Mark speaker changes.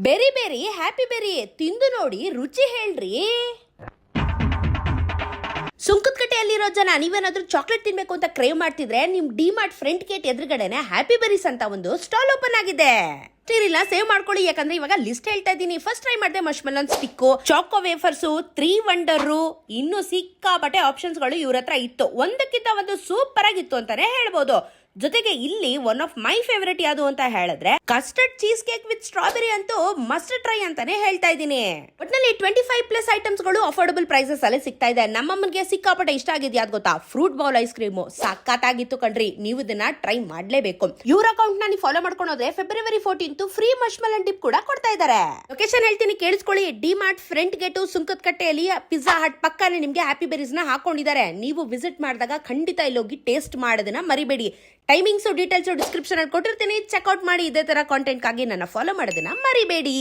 Speaker 1: Berry berry happy berry ತಿಂದು ನೋಡಿ ರುಚಿ ಹೇಳ್ರಿ. ಸುಂಕದಕಟ್ಟೆಯಲ್ಲಿರೋ ಜನ ನೀವೇನಾದ್ರೂ ಚಾಕ್ಲೇಟ್ ತಿನ್ಬೇಕು ಅಂತ ಕ್ರೇವ್ ಮಾಡ್ತಿದ್ರೆ ನಿಮ್ ಡಿಮಾರ್ಟ್ ಫ್ರಂಟ್ ಗೇಟ್ ಎದುರುಗಡೆನೆ ಹ್ಯಾಪಿ ಬೆರೀಸ್ ಅಂತ ಒಂದು ಸ್ಟಾಲ್ ಓಪನ್ ಆಗಿದೆ. ಇಲ್ಲ ಸೇವ್ ಮಾಡ್ಕೊಳ್ಳಿ, ಯಾಕಂದ್ರೆ ಇವಾಗ ಲಿಸ್ಟ್ ಹೇಳ್ತಾ ಇದ್ದೀನಿ. ಫಸ್ಟ್ ಟ್ರೈ ಮಾಡಿದೆ ಮಶ್ಮೆಲನ್ ಸ್ಟಿಕ್, ಚಾಕೋ ವೇಫರ್ಸ್, 3 ವಂಡರ್, ಇನ್ನು ಸಿಕ್ಕಾಪಟ್ಟೆ ಆಪ್ಷನ್ಸ್ ಗಳು ಇವ್ರ ಹತ್ರ ಇತ್ತು. ಒಂದಕ್ಕಿಂತ ಒಂದು ಸೂಪರ್ ಆಗಿತ್ತು ಅಂತಾನೆ ಹೇಳ್ಬೋದು. ಜೊತೆಗೆ ಇಲ್ಲಿ ಒನ್ ಆಫ್ ಮೈ ಫೇವರೇಟ್ ಯಾವುದು ಅಂತ ಹೇಳಿದ್ರೆ custard cheese cake with strawberry ಅಂತೂ ಮಸ್ಟ್ ಟ್ರೈ ಅಂತಾನೆ ಹೇಳ್ತಾ ಇದ್ದೀನಿ. ಒಟ್ನಲ್ಲಿ 25+ ಐಟಮ್ಸ್ ಗಳು ಅಫೋರ್ಡಬಲ್ ಪ್ರೈಸಸ್ ಅಲ್ಲಿ ಸಿಗ್ತಾ ಇದೆ. ನಮ್ಮಮ್ಮನಿಗೆ ಸಿಕ್ಕಾಪಟ್ಟೆ ಇಷ್ಟ ಆಗಿದ್ ಯಾವ್ದು ಗೊತ್ತಾ? ಫ್ರೂಟ್ ಬೌಲ್ ಐಸ್ ಕ್ರೀಮ್ ಸಕ್ಕತ್ತಾಗಿತ್ತು ಕಣ್ರಿ. ನೀವು ಇದನ್ನ ಟ್ರೈ ಮಾಡ್ಲೇಬೇಕು. ಇವ್ರ ಅಕೌಂಟ್ ನ ನೀವು ಫಾಲೋ ಮಾಡ್ಕೊಂಡ್ರೆ ಫೆಬ್ರವರಿ 14 ಫ್ರೀ ಮಶ್ಮೆಲನ್ ಡಿಪ್ ಕೂಡ ಕೊಡ್ತಾ ಇದ್ದಾರೆ. ಲೊಕೇಶನ್ ಹೇಳ್ತೀನಿ ಕೇಳಿಸ್ಕೊಳ್ಳಿ. ಡಿಮಾರ್ಟ್ ಫ್ರಂಟ್ ಗೇಟ್ ಸುಂಕದಕಟ್ಟೆಯಲ್ಲಿ ಪಿಜ್ಜಾ ಹಟ್ ಪಕ್ಕನೆ ನಿಮ್ಗೆ ಹ್ಯಾಪಿ ಬೆರೀಸ್ ನ ಹಾಕೊಂಡಿದ್ದಾರೆ. ನೀವು ವಿಸಿಟ್ ಮಾಡಿದಾಗ ಖಂಡಿತ ಇಲ್ಲಿ ಹೋಗಿ ಟೇಸ್ಟ್ ಮಾಡೋದನ್ನ ಮರಿಬೇಡಿ. ಟೈಮಿಂಗ್ಸ್ ಡೀಟೇಲ್ಸ್ ಡಿಸ್ಕ್ರಿಪ್ಷನ್ ಅಲ್ಲಿ ಕೊಟ್ಟಿರ್ತೀನಿ, ಚೆಕ್ಔಟ್ ಮಾಡಿ. ಇದೇ ತರ ಕಾಂಟೆಂಟ್ ಗಾಗಿ ನನ್ನ ಫಾಲೋ ಮಾಡೋದನ್ನ ಮರಿಬೇಡಿ.